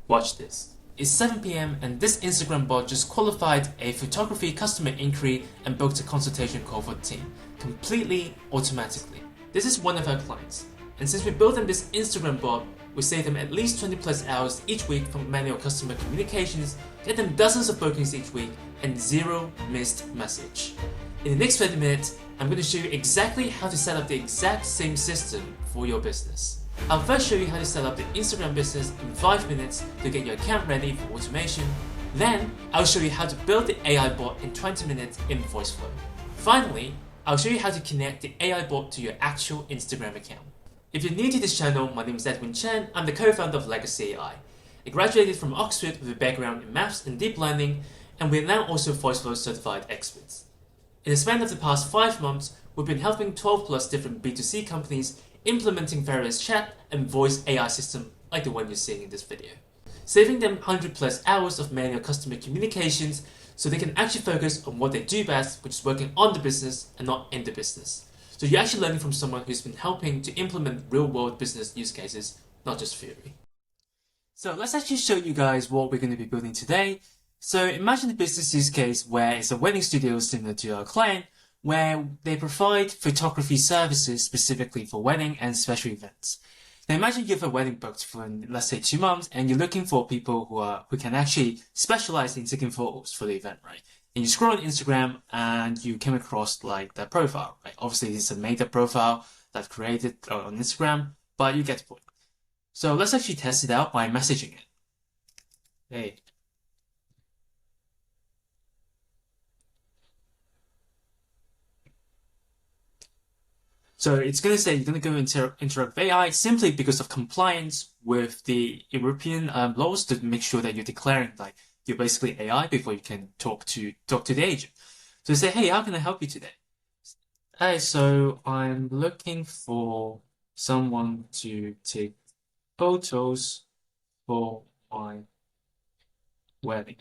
Watch this. It's 7 p.m. and this Instagram bot just qualified a photography customer inquiry and booked a consultation call for the team, completely automatically. This is one of our clients, and since we built them this Instagram bot, we save them at least 20 plus hours each week from manual customer communications, get them dozens of bookings each week, and zero missed message. In the next 30 minutes, I'm going to show you exactly how to set up the exact same system for your business. I'll first show you how to set up the Instagram business in 5 minutes to get your account ready for automation. Then, I'll show you how to build the AI bot in 20 minutes in VoiceFlow. Finally, I'll show you how to connect the AI bot to your actual Instagram account. If you're new to this channel, my name is Edwin Chen. I'm the co-founder of Legacy AI. I graduated from Oxford with a background in maths and deep learning, and we're now also VoiceFlow certified experts. In the span of the past 5 months, we've been helping 12 plus different B2C companies implementing various chat and voice AI systems like the one you're seeing in this video, saving them 100 plus hours of manual customer communications so they can actually focus on what they do best, which is working on the business and not in the business. So you're actually learning from someone who's been helping to implement real-world business use cases, not just theory. So let's actually show you guys what we're going to be building today. So imagine a business use case where it's a wedding studio similar to our client, where they provide photography services specifically for wedding and special events. Now imagine you have a wedding booked for, let's say, 2 months, and you're looking for people who can actually specialize in taking photos for the event, right? And you scroll on Instagram and you came across like their profile, right? Obviously it's a made-up profile that's created on Instagram, but you get the point. So let's actually test it out by messaging it. Hey. So it's going to say you're going to go interact with AI simply because of compliance with the European laws to make sure that you're declaring like you're basically AI before you can talk to the agent. So say, hey, how can I help you today? Hey, so I'm looking for someone to take photos for my wedding.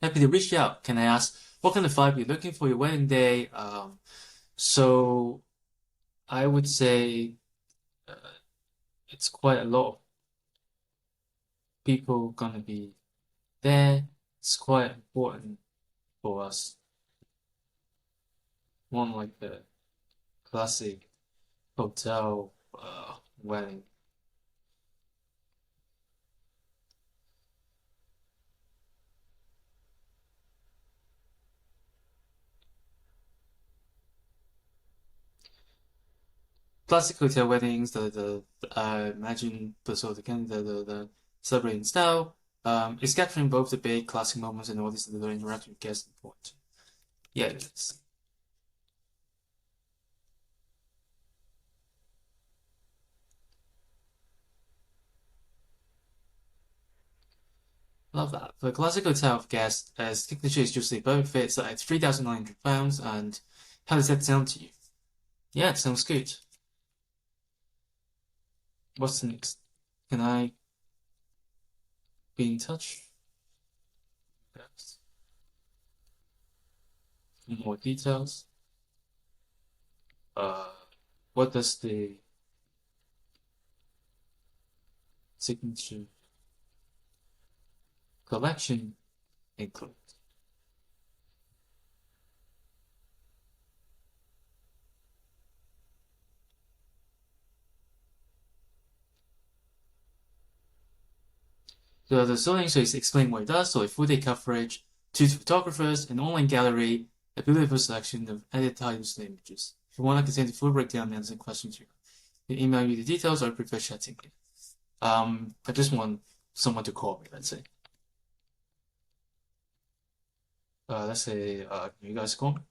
Happy to reach out. Can I ask what kind of vibe you're looking for your wedding day? So I would say it's quite a lot of people gonna be there. It's quite important for us. One like the classic hotel wedding. Classic hotel weddings, imagine the sort of the celebrating style. It's capturing both the big classic moments and all these little interaction with guests important. Yeah, it is. Love that. For a classic hotel of guests, signature is usually perfect fit, so it's £3,900. And how does that sound to you? Yeah, it sounds good. What's next? Can I be in touch? Yes. More details. What does the signature collection include? So the zoning is explain what it does. So a full day coverage, 2 photographers, an online gallery, a beautiful selection of edit titles and images. If you want to contain the full breakdown and answer questions, you can email you the details or prefer chatting. I just want someone to call me, let's say. Let's say, you guys call me.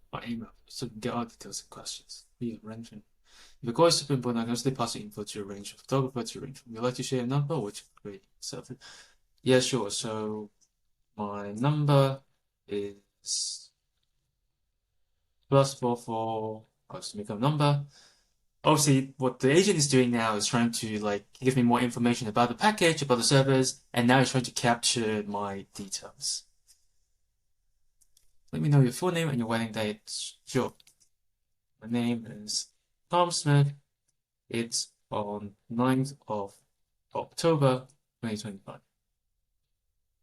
By email, so you can get all details and questions. We arrangement. If the call is super important, I can still pass the info to arrange a photographer to arrange. Would you like to share a number, which great. So, yeah, sure. So my number is +44. I'll just make a number Obviously, what the agent is doing now is trying to like give me more information about the package, about the servers, and now it's trying to capture my details. Let me know your full name and your wedding date. Sure. My name is Tom Smith. It's on 9th of October 2025.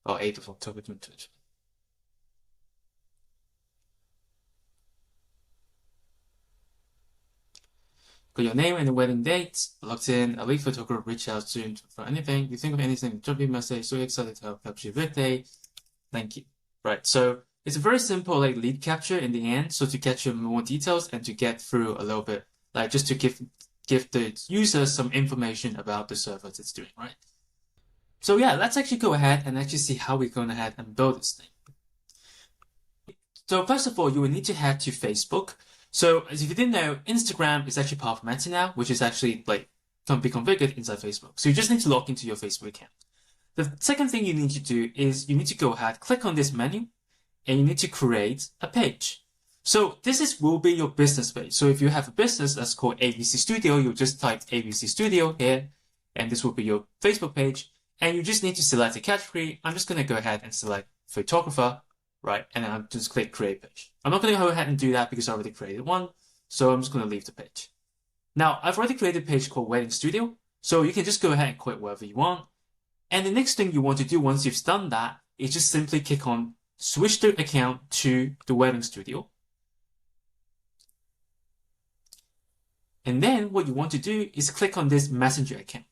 Or 8th of October 2025. Got your name and the wedding date. Logged in. A lead photographer reach out soon for anything. If you think of anything, drop me a message. So excited to help capture your birthday. Thank you. Right. So it's a very simple like lead capture in the end. So to capture more details and to get through a little bit, like just to give the user some information about the service it's doing, right? So yeah, let's actually go ahead and actually see how we're going ahead and build this thing. So first of all, you will need to head to Facebook. So as if you didn't know, Instagram is actually part of Meta now, which is actually like can be configured inside Facebook. So you just need to log into your Facebook account. The second thing you need to do is you need to go ahead, click on this menu, and you need to create a page. So this will be your business page. So if you have a business that's called ABC Studio, you'll just type ABC Studio here, and this will be your Facebook page. And you just need to select a category. I'm just going to go ahead and select photographer, right? And I'll just click create page. I'm not going to go ahead and do that because I already created one. So I'm just going to leave the page. Now I've already created a page called Wedding Studio. So you can just go ahead and quit wherever you want. And the next thing you want to do once you've done that is just simply click on switch the account to the Wedding Studio. And then what you want to do is click on this Messenger account,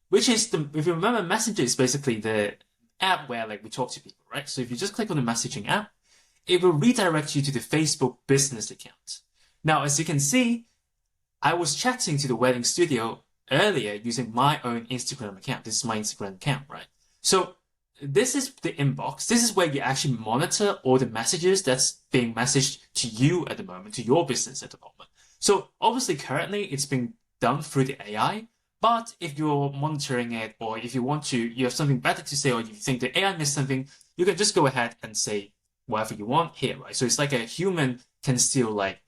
which is if you remember, Messenger is basically the app where like we talk to people, right? So if you just click on the messaging app, it will redirect you to the Facebook business account. Now, as you can see, I was chatting to the Wedding Studio earlier using my own Instagram account. This is my Instagram account, right? So this is the inbox. This is where you actually monitor all the messages that's being messaged to you at the moment, to your business at the moment. So obviously currently it's being done through the AI, but if you're monitoring it or if you have something better to say or you think the AI missed something, you can just go ahead and say whatever you want here, right? So it's like a human can still like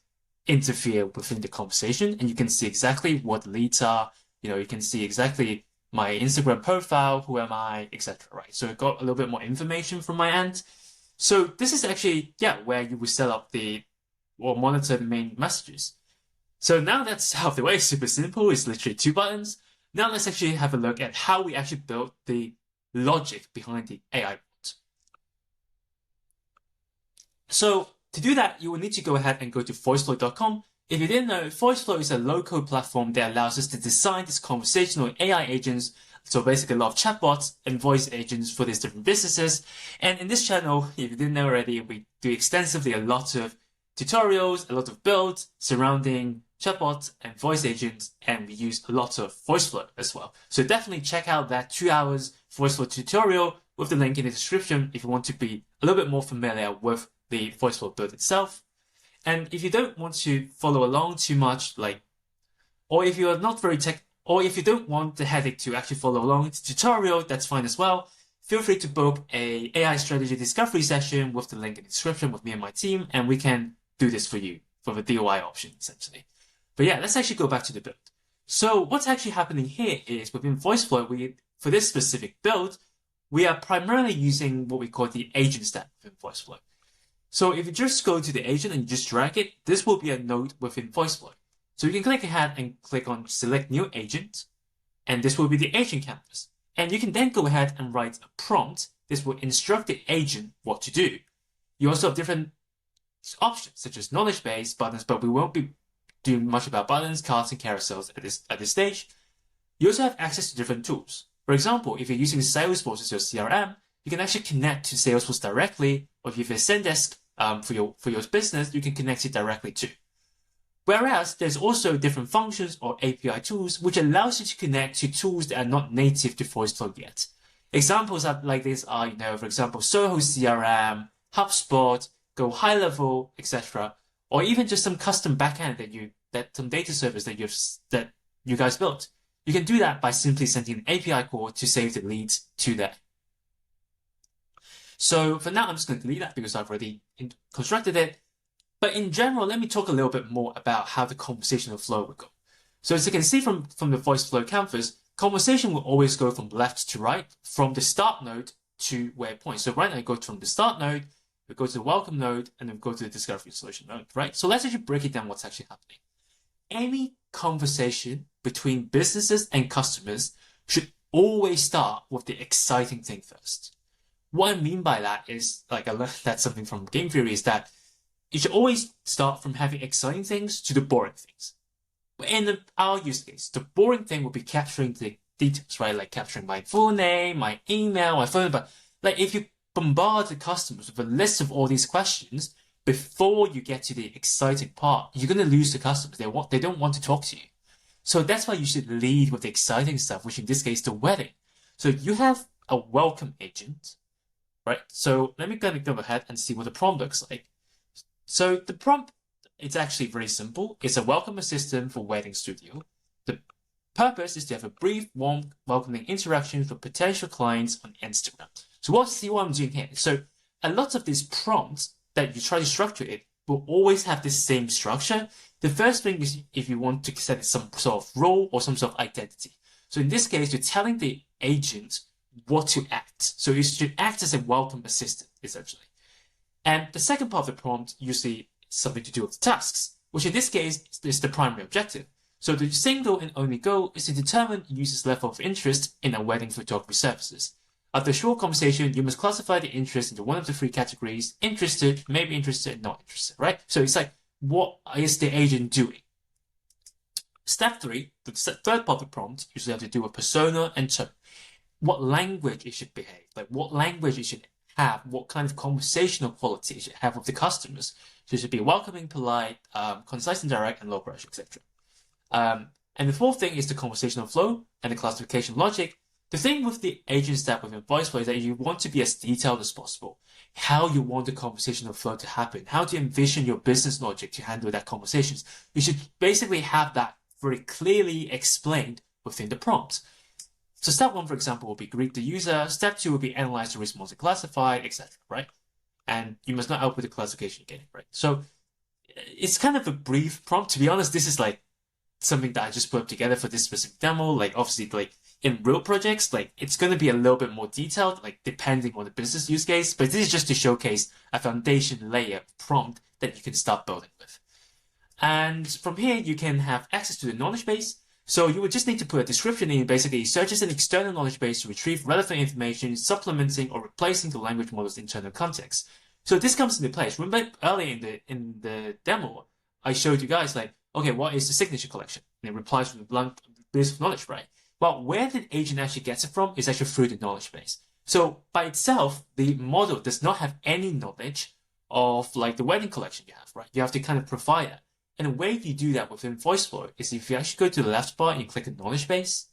interfere within the conversation and you can see exactly what the leads are. You can see exactly my Instagram profile, who am I, etc. Right? So it got a little bit more information from my end. So this is actually, where you will set up or monitor the main messages. So now that's out of the way, super simple. It's literally 2 buttons. Now let's actually have a look at how we actually built the logic behind the AI bot. So to do that, you will need to go ahead and go to voiceflow.com. If you didn't know, VoiceFlow is a low-code platform that allows us to design these conversational AI agents, so basically a lot of chatbots and voice agents for these different businesses. And in this channel, if you didn't know already, we do extensively a lot of tutorials, a lot of builds surrounding chatbots and voice agents, and we use a lot of VoiceFlow as well. So definitely check out that 2 hours VoiceFlow tutorial with the link in the description if you want to be a little bit more familiar with the VoiceFlow build itself. And if you don't want to follow along too much, or if you are not very or if you don't want the headache to actually follow along the tutorial, that's fine as well. Feel free to book a AI strategy discovery session with the link in the description with me and my team, and we can do this for you for the DOI option, essentially. But let's actually go back to the build. So what's actually happening here is within VoiceFlow, for this specific build, we are primarily using what we call the agent stack within VoiceFlow. So if you just go to the agent and you just drag it, this will be a node within VoiceFlow. So you can click ahead and click on select new agent, and this will be the agent canvas. And you can then go ahead and write a prompt. This will instruct the agent what to do. You also have different options such as knowledge base, buttons, but we won't be doing much about buttons, cards, and carousels at this stage. You also have access to different tools. For example, if you're using Salesforce as your CRM, you can actually connect to Salesforce directly, or if you have a Zendesk for your business, you can connect it directly too. Whereas there's also different functions or API tools which allows you to connect to tools that are not native to VoiceFlow yet. Examples like this are, for example, Soho CRM, HubSpot, Go High Level, etc., or even just some custom backend some data service that you guys built. You can do that by simply sending an API call to save the leads to that. So for now, I'm just going to delete that because I've already constructed it. But in general, let me talk a little bit more about how the conversational flow will go. So as you can see from the VoiceFlow canvas, conversation will always go from left to right, from the start node to where it points. So right now, I go from the start node, we go to the welcome node, and then go to the discovery solution node, right? So let's actually break it down what's actually happening. Any conversation between businesses and customers should always start with the exciting thing first. What I mean by that is, like I learned that something from game theory, is that you should always start from having exciting things to the boring things. In our use case, the boring thing will be capturing the details, right? Like capturing my full name, my email, my phone number. Like if you bombard the customers with a list of all these questions before you get to the exciting part, you're going to lose the customers. They don't want to talk to you. So that's why you should lead with the exciting stuff, which in this case, the wedding. So you have a welcome agent, right? So let me kind of go ahead and see what the prompt looks like. So the prompt, it's actually very simple. It's a welcome assistant for Wedding Studio. The purpose is to have a brief, warm, welcoming interaction for potential clients on Instagram. So see what I'm doing here. So a lot of these prompts that you try to structure it will always have the same structure. The first thing is if you want to set some sort of role or some sort of identity. So in this case, you're telling the agent what to act. So you should act as a welcome assistant, essentially. And the second part of the prompt usually is something to do with tasks, which in this case is the primary objective. So the single and only goal is to determine users' level of interest in our wedding photography services. After a short conversation, you must classify the interest into one of the three categories: interested, maybe interested, and not interested, right? So it's like, what is the agent doing? Step 3, the third part of the prompt, usually have to do with persona and tone. What language it should behave, like what language it should have, what kind of conversational quality it should have with the customers. So it should be welcoming, polite, concise and direct, and low pressure, etc. And the fourth thing is the conversational flow and the classification logic. The thing with the agent step within VoiceFlow is that you want to be as detailed as possible. How you want the conversational flow to happen, how to envision your business logic to handle that conversations. You should basically have that very clearly explained within the prompt. So step 1, for example, will be greet the user. Step 2 will be analyze the response and classify, etc. Right? And you must not output the classification again, right? So it's kind of a brief prompt. To be honest, this is like something that I just put together for this specific demo. Like obviously, like in real projects, like it's going to be a little bit more detailed, like depending on the business use case. But this is just to showcase a foundation layer prompt that you can start building with. And from here, you can have access to the knowledge base. So you would just need to put a description in. Basically, searches an external knowledge base to retrieve relevant information, supplementing or replacing the language model's internal context. So this comes into place. Remember earlier in the demo, I showed you guys like, okay, what is the signature collection? And it replies from the blank list of knowledge, right? Well, where the agent actually gets it from is actually through the knowledge base. So by itself, the model does not have any knowledge of like the wedding collection you have, right? You have to kind of provide that. And the way you do that within VoiceFlow is if you actually go to the left bar and you click the knowledge base.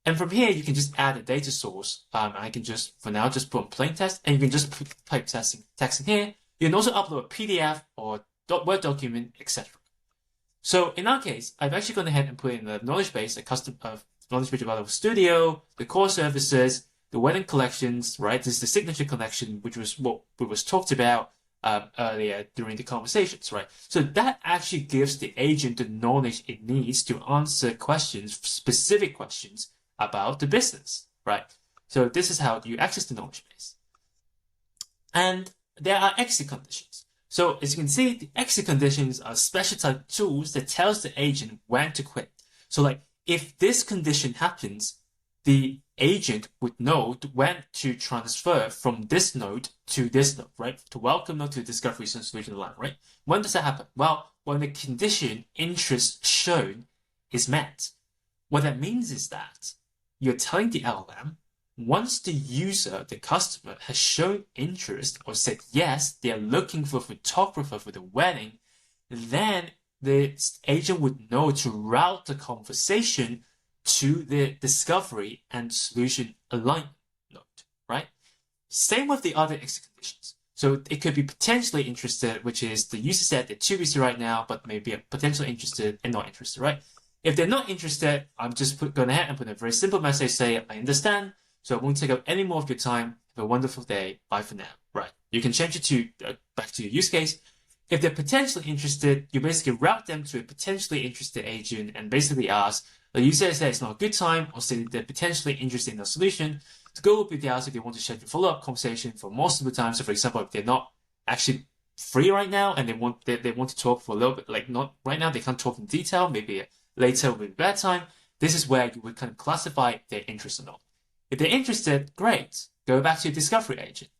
And from here, you can just add a data source. I can just, for now, just put in plain text, and you can just type text in here. You can also upload a PDF or Word document, etc. So in our case, I've actually gone ahead and put in the knowledge base, a custom knowledge base about the studio, the core services, the wedding collections, right? This is the signature collection, which was what was talked about earlier during the conversations, right? So that actually gives the agent the knowledge it needs to answer questions, specific questions about the business, right? So this is how you access the knowledge base. And there are exit conditions. So as you can see, the exit conditions are special type tools that tells the agent when to quit. So like if this condition happens, the agent would know when to transfer from this node to this node, right? To welcome node to discovery solution line, right? When does that happen? Well, when the condition interest shown is met. What that means is that you're telling the LLM, once the user, the customer, has shown interest or said yes, they are looking for a photographer for the wedding, then the agent would know to route the conversation to the discovery and solution alignment node, right? Same with the other exit conditions. So it could be potentially interested, which is the user said they're too busy right now, but maybe potentially interested and not interested, right? If they're not interested, I'm just going ahead and put a very simple message, say, I understand, so I won't take up any more of your time. Have a wonderful day. Bye for now. Right. You can change it to back to your use case. If they're potentially interested, you basically route them to a potentially interested agent and basically ask, the user said it's not a good time, or say they're potentially interested in a solution, to go with the ask if they want to schedule follow-up conversation for multiple times. So for example, if they're not actually free right now and they want to talk for a little bit, like not right now, they can't talk in detail, maybe later will be a better time. This is where you would kind of classify their interest or not. If they're interested, great. Go back to your discovery agent.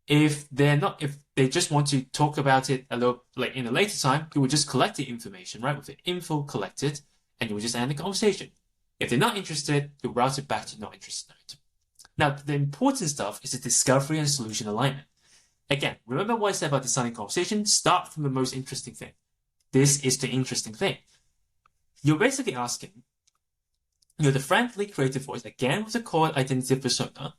If they're not, if they just want to talk about it a little, like in a later time, you will just collect the information, right? With the info collected, and you will just end the conversation. If they're not interested, you'll route it back to not interested note. Now, the important stuff is the discovery and solution alignment. Again, remember what I said about designing conversation? Start from the most interesting thing. This is the interesting thing. You're basically asking, you're the friendly creative voice, again with the core identity persona,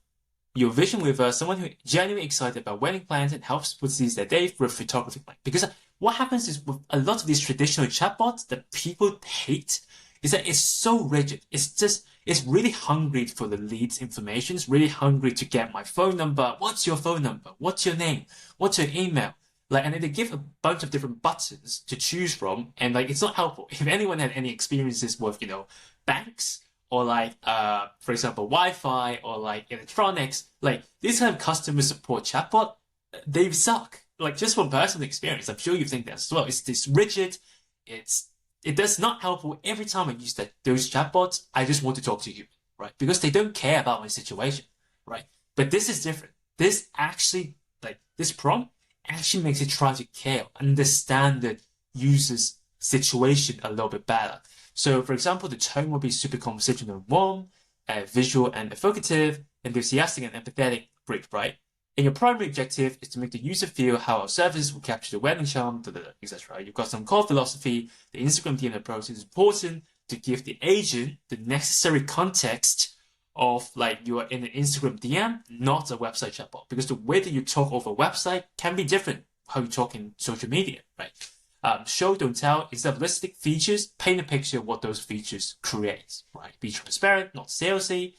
your vision with someone who is genuinely excited about wedding plans and helps put seize their day for a photography plan. Because what happens is with a lot of these traditional chatbots that people hate is that it's so rigid. It's really hungry for the leads information. It's really hungry to get my phone number. What's your phone number? What's your name? What's your email? Like, and then they give a bunch of different buttons to choose from, and like it's not helpful. If anyone had any experiences with, banks, or like, for example, Wi-Fi, or like electronics, like this kind of customer support chatbot, they suck. Like just from personal experience, I'm sure you think that as well. It's this rigid. It does not helpful. Every time I use those chatbots, I just want to talk to you, right? Because they don't care about my situation, right? But this is different. This actually, like this prompt actually makes it try to care, understand the user's situation a little bit better. So, for example, the tone will be super conversational and warm, visual and evocative, enthusiastic and empathetic. Great, right? And your primary objective is to make the user feel how our services will capture the wedding charm, etc. You've got some core philosophy. The Instagram DM approach is important to give the agent the necessary context of like you are in an Instagram DM, not a website chatbot, because the way that you talk over a website can be different how you talk in social media, right? Show, don't tell. Instead of listing features, paint a picture of what those features create, right? Be transparent, not salesy.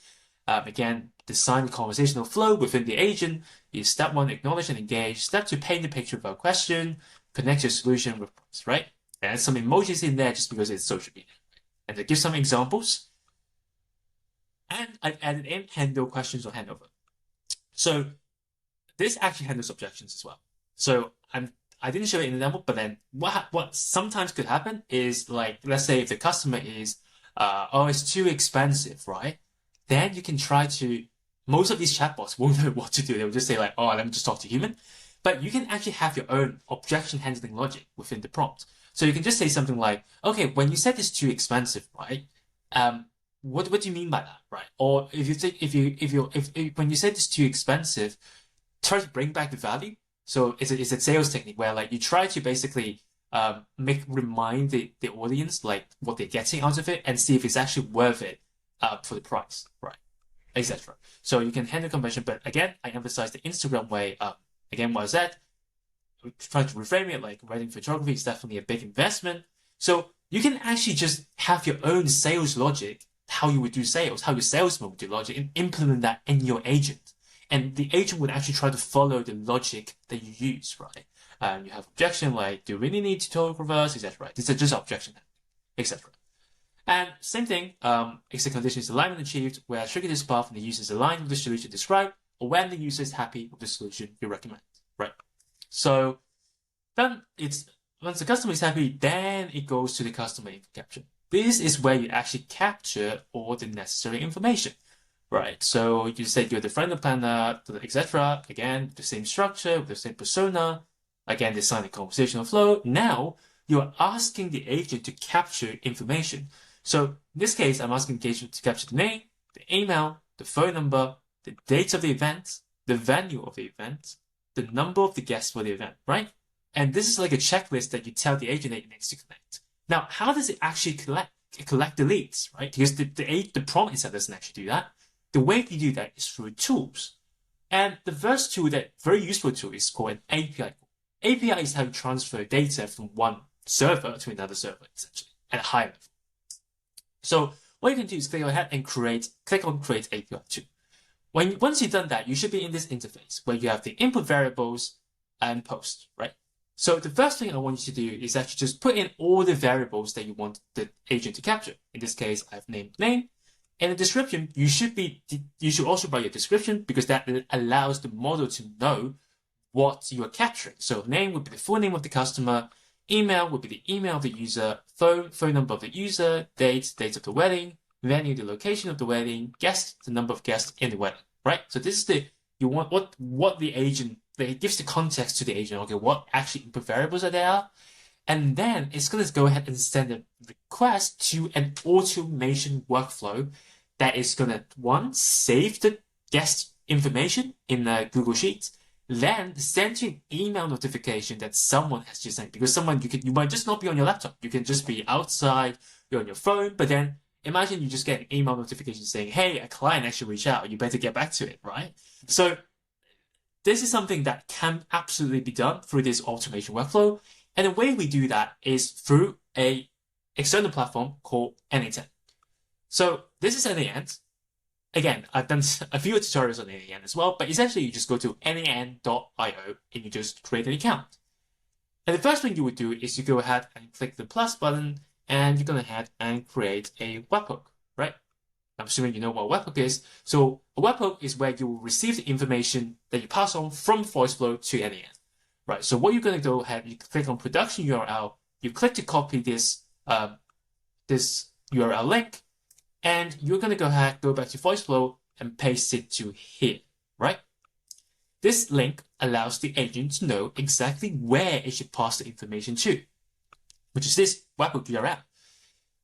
Again, design the conversational flow within the agent. Is step 1, acknowledge and engage. Step 2, paint the picture of a question. Connect your solution with points, right? Add some emojis in there just because it's social media. Right? And to give some examples. And I've added in handle questions or handover. So this actually handles objections as well. So I didn't show it in the example, but then what sometimes could happen is like, let's say if the customer is, it's too expensive, right? Then you can try to, most of these chatbots won't know what to do. They'll just say like, let me just talk to human. But you can actually have your own objection handling logic within the prompt. So you can just say something like, okay, when you said it's too expensive, right? What do you mean by that, right? Or if when you said it's too expensive, try to bring back the value. So it's a sales technique where like you try to basically remind the audience like what they're getting out of it and see if it's actually worth it for the price, right? Etc. So you can handle convention, but again, I emphasize the Instagram way. Again, what I said, try to reframe it like wedding photography is definitely a big investment. So you can actually just have your own sales logic, how you would do sales, how your salesman would do logic, and implement that in your agent. And the agent would actually try to follow the logic that you use, right? You have objection like, do you really need to talk with us, etc. Right? This is just objection, etc. And same thing, if the condition is alignment achieved, where trigger this path and the user is aligned with the solution described, or when the user is happy with the solution you recommend, right? So then once the customer is happy, then it goes to the customer info capture. This is where you actually capture all the necessary information, right? So you said you're the friendly planner, etc. Again, the same structure, with the same persona. Again, design the conversational flow. Now you're asking the agent to capture information. So in this case, I'm asking the agent to capture the name, the email, the phone number, the date of the event, the venue of the event, the number of the guests for the event, right? And this is like a checklist that you tell the agent that it needs to connect. Now, how does it actually collect the leads, right? Because the prompt itself doesn't actually do that. The way you do that is through tools. And the first tool, that very useful tool, is called an API. API is how you transfer data from one server to another server, essentially, at a high level. So what you can do is click ahead and click on Create API 2. Once you've done that, you should be in this interface where you have the input variables and post, right? So the first thing I want you to do is actually just put in all the variables that you want the agent to capture. In this case, I've named name. And the description, you should also write your description because that allows the model to know what you are capturing. So name would be the full name of the customer, email would be the email of the user, phone number of the user, date of the wedding, venue, the location of the wedding, guest, the number of guests in the wedding, right? So this is you want what the agent, it gives the context to the agent, okay, what actually input variables are there. And then it's going to go ahead and send a request to an automation workflow that is going to, one, save the guest information in the Google Sheets, then send you an email notification that someone has just sent. Because you might just not be on your laptop. You can just be outside, you're on your phone, but then imagine you just get an email notification saying, hey, a client actually reached out, you better get back to it, right? So this is something that can absolutely be done through this automation workflow. And the way we do that is through a external platform called n8n. So this is n8n. Again, I've done a few tutorials on n8n as well, but essentially you just go to n8n.io and you just create an account. And the first thing you would do is you go ahead and click the plus button and you go ahead and create a webhook, right? I'm assuming you know what a webhook is. So a webhook is where you will receive the information that you pass on from VoiceFlow to n8n. Right, so what you're going to go ahead, you click on production URL, you click to copy this URL link, and you're going to go ahead, go back to VoiceFlow and paste it to here, right? This link allows the agent to know exactly where it should pass the information to, which is this webhook URL.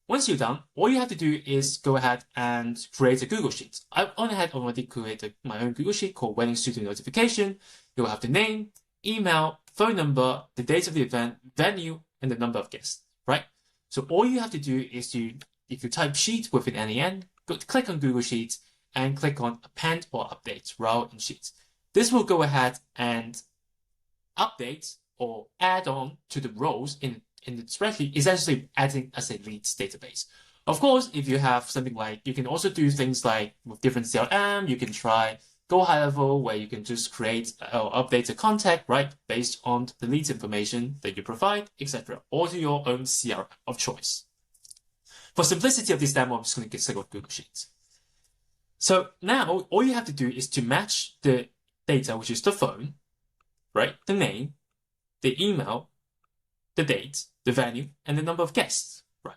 Once you're done, all you have to do is go ahead and create a Google Sheet. I've already created my own Google Sheet called Wedding Studio Notification. You'll have the name, email, phone number, the date of the event, venue, and the number of guests, right? So all you have to do is if you type sheet within n8n, click on Google Sheets and click on append or update row in Sheets. This will go ahead and update or add on to the rows in the spreadsheet, essentially adding as a leads database. Of course, if you have something like, you can also do things like with different CRM, you can try go high level where you can just create or update a contact, right, based on the leads information that you provide, etc., or to your own CRM of choice. For simplicity of this demo, I'm just going to get sick of Google Sheets. So now all you have to do is to match the data, which is the phone, right, the name, the email, the date, the venue, and the number of guests, right?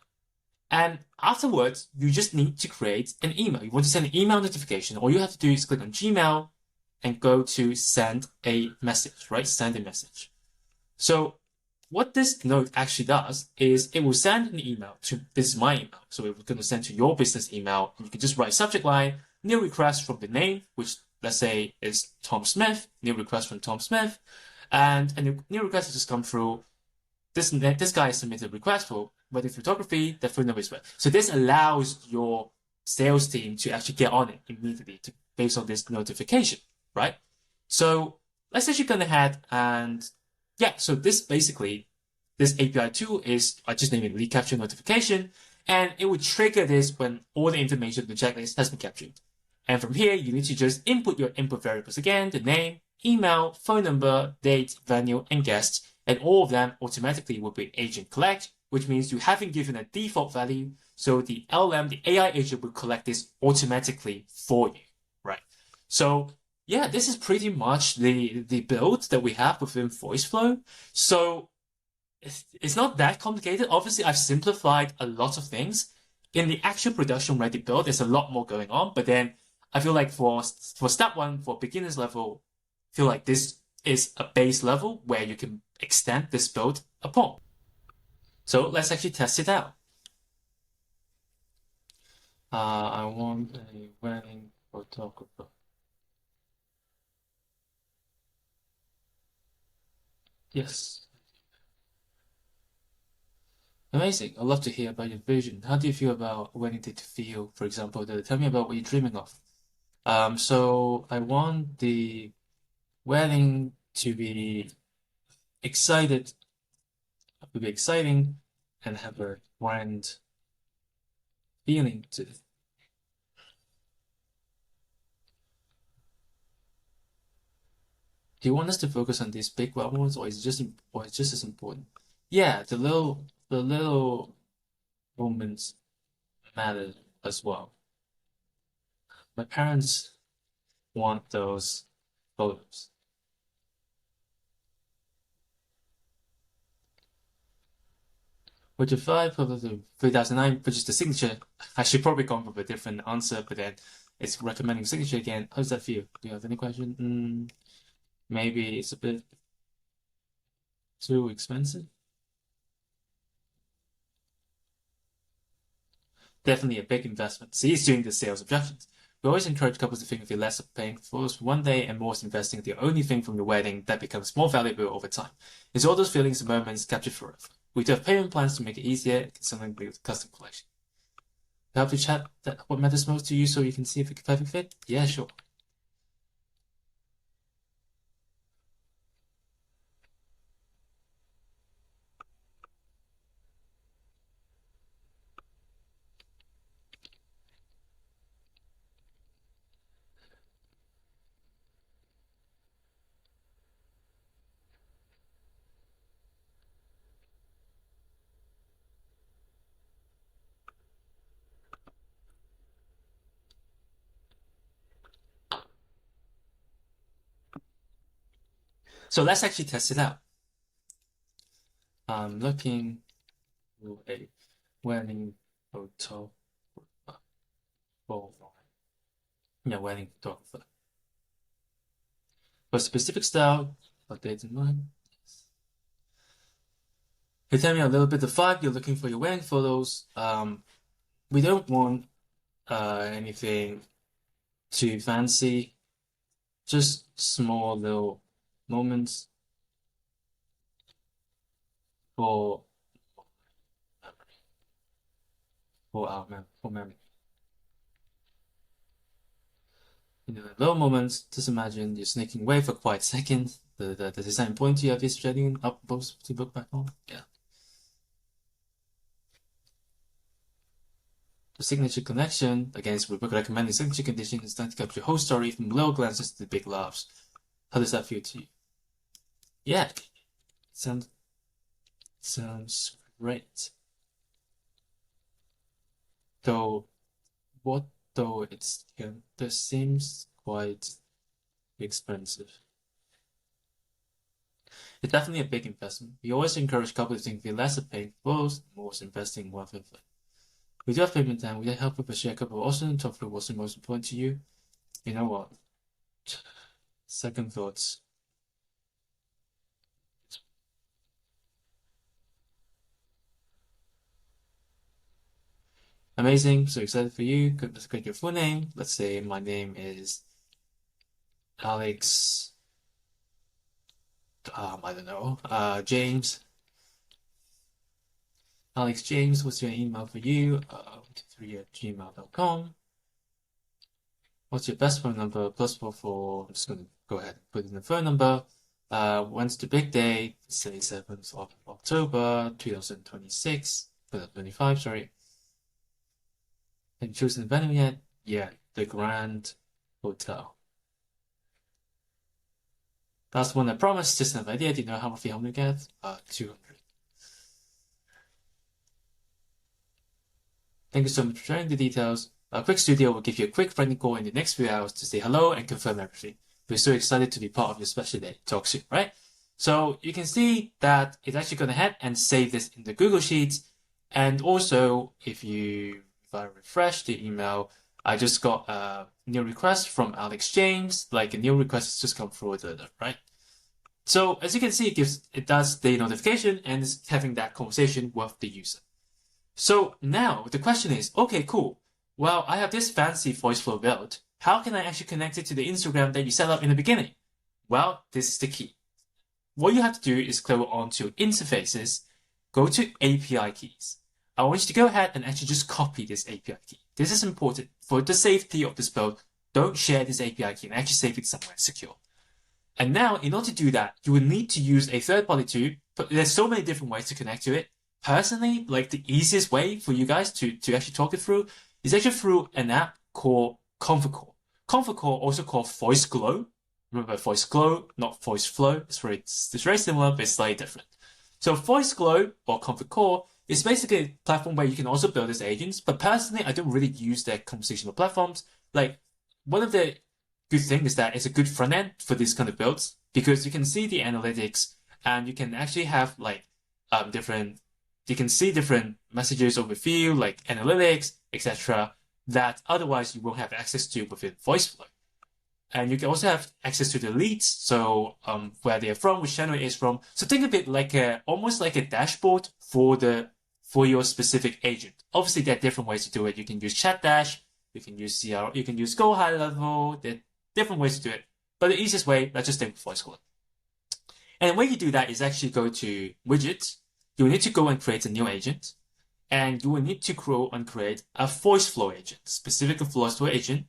And afterwards, you just need to create an email. You want to send an email notification. All you have to do is click on Gmail and go to send a message, right? Send a message. So what this note actually does is it will send an email to, this is my email. So we're going to send to your business email. And you can just write subject line, new request from the name, which let's say is Tom Smith, new request from Tom Smith. And a new request has just come through. This guy submitted a request for wedding photography, the phone number is read. So this allows your sales team to actually get on it immediately based on this notification, right? So let's actually go ahead and yeah, so this API tool is, I just named it lead capture notification, and it would trigger this when all the information of the checklist has been captured. And from here, you need to just input your input variables again, the name, email, phone number, date, venue, and guest, and all of them automatically will be agent collect, which means you haven't given a default value, so the LM, the AI agent will collect this automatically for you, right? So yeah, this is pretty much the build that we have within VoiceFlow. So it's not that complicated. Obviously, I've simplified a lot of things. In the actual production ready build, there's a lot more going on, but then I feel like for step one, for beginners level, I feel like this is a base level where you can extend this build upon. So let's actually test it out. I want a wedding photographer. Yes. Amazing. I'd love to hear about your vision. How do you feel about wedding day to feel, for example? Tell me about what you're dreaming of. So I want the wedding to be exciting and have a grand feeling to it. Do you want us to focus on these big ones, or is it just as important? Yeah, the little moments matter as well. My parents want those photos. Which 5 of 3009, which is the signature. I should probably come up with a different answer, but then it's recommending signature again. How does that feel? Do you have any question? Maybe it's a bit too expensive. Definitely a big investment. See, it's doing the sales objections. We always encourage couples to think of the less of paying for one day and more investing in the only thing from the wedding that becomes more valuable over time. It's all those feelings and moments captured forever. We do have payment plans to make it easier, something with custom collection. Help you chat what matters most to you so you can see if it's a perfect fit? Yeah, sure. So let's actually test it out. I'm looking for a wedding photo for wedding photographer. For a specific style, what date in mind? You tell me a little bit the vibe you're looking for your wedding photos. We don't want anything too fancy, just small little moments for memory. Little moments, just imagine you're sneaking away for quite a second. The design point you have is shading up both to book back home. Yeah. The signature connection, against we recommending signature condition is done to capture the whole story from little glances to the big laughs. How does that feel to you? Yeah. Sounds great. Though this seems quite expensive. It's definitely a big investment. We always encourage couples to think of less of paying for both, more investing one for the We do have payment time. We can help people share a couple of also and talk through what's the most important to you. You know what? Second thoughts. Amazing. So excited for you. Let's get your full name. Let's say my name is Alex. I don't know. James. Alex James, what's your email for you? 3@gmail.com. What's your best phone number? +44. I'm just gonna go ahead and put in the phone number. When's the big day? Say 7th of October 2025, sorry. Have you chosen the venue yet? Yeah, the Grand Hotel. That's one I promised, just an idea. Do you know how much you help me get? 200. Thank you so much for sharing the details. A quick studio will give you a quick friendly call in the next few hours to say hello and confirm everything. We're so excited to be part of your special day. Talk soon, right? So you can see that it's actually going ahead and save this in the Google Sheets. And also, if I refresh the email, I just got a new request from Alex James. Like a new request has just come through, right? So as you can see, it does the notification and is having that conversation with the user. So now the question is, okay, cool. Well, I have this fancy voice flow built. How can I actually connect it to the Instagram that you set up in the beginning? Well, this is the key. What you have to do is go onto interfaces, go to API keys. I want you to go ahead and actually just copy this API key. This is important for the safety of this build. Don't share this API key and actually save it somewhere secure. And now, in order to do that, you will need to use a third-party tool, but there's so many different ways to connect to it. Personally, like the easiest way for you guys to actually talk it through is actually through an app called Confercall. Confercall, also called VoiceGlow, Remember Voice Glow, not Voice Flow. It's very similar, but it's slightly different. So Voice Glow or Comfort Core is basically a platform where you can also build as agents, but personally, I don't really use their conversational platforms. Like, one of the good things is that it's a good front end for these kind of builds, because you can see the analytics and you can actually have like you can see different messages overview, like analytics, etc., that otherwise you won't have access to within VoiceFlow. And you can also have access to the leads, so where they're from, which channel it is from. So think of it like almost like a dashboard for your specific agent. Obviously, there are different ways to do it. You can use ChatDash, you can use CR, you can use Go High Level. There are different ways to do it. But the easiest way, let's just stick with VoiceCloud. And the way you do that is actually go to widgets. You will need to go and create a new agent, and you will need to create a VoiceFlow agent, specific VoiceFlow agent.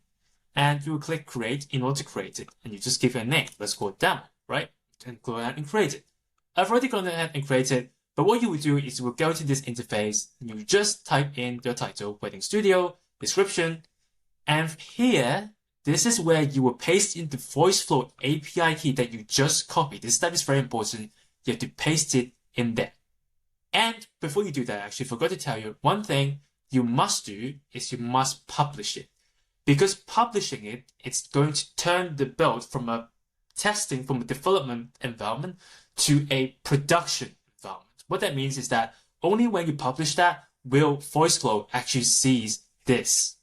And you will click create in order to create it. And you just give it a name. Let's call it demo, right? And go ahead and create it. I've already gone ahead and created, but what you will do is you will go to this interface and you just type in your title, Wedding Studio, description. And here, this is where you will paste in the VoiceFlow API key that you just copied. This step is very important. You have to paste it in there. And before you do that, I actually forgot to tell you one thing you must do is you must publish it. Because publishing it, it's going to turn the build from a development environment to a production environment. What that means is that only when you publish that will VoiceFlow actually sees this,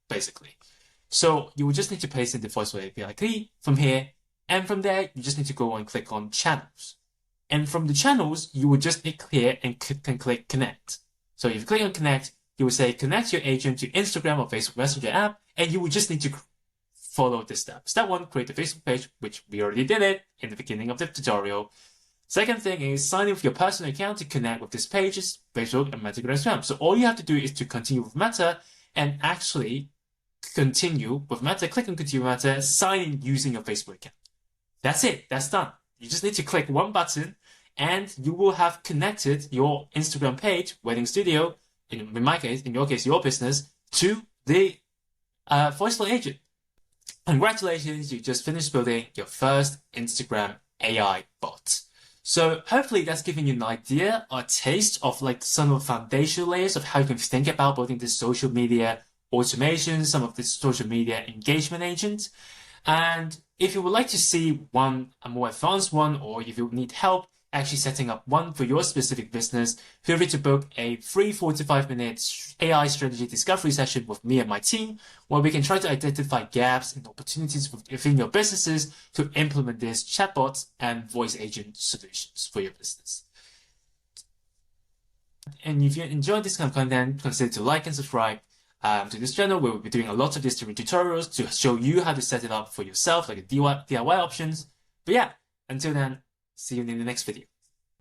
basically. So you will just need to paste in the VoiceFlow API key from here, and from there, you just need to go and click on channels. And from the channels, you will just click here and click connect. So if you click on connect, you will say connect your agent to Instagram or Facebook Messenger app, and you will just need to follow this step. Step 1, create a Facebook page, which we already did it in the beginning of the tutorial. Second thing is sign in with your personal account to connect with these pages, Facebook and Meta Instagram. So all you have to do is to continue with Meta and actually continue with Meta, click on continue with Meta, sign in using your Facebook account. That's it, that's done. You just need to click one button and you will have connected your Instagram page, Wedding Studio, in my case, in your case, your business, to the VoiceFlow agent. Congratulations, you just finished building your first Instagram AI bot. So hopefully that's giving you an idea or a taste of like some of the foundation layers of how you can think about building this social media automation, some of this social media engagement agent. And if you would like to see a more advanced one, or if you need help actually setting up one for your specific business, feel free to book a free 45-minute AI strategy discovery session with me and my team, where we can try to identify gaps and opportunities within your businesses to implement these chatbots and voice agent solutions for your business. And if you enjoyed this kind of content, consider to like and subscribe to this channel, where we'll be doing a lot of these different tutorials to show you how to set it up for yourself, like DIY options. But yeah, until then, see you in the next video.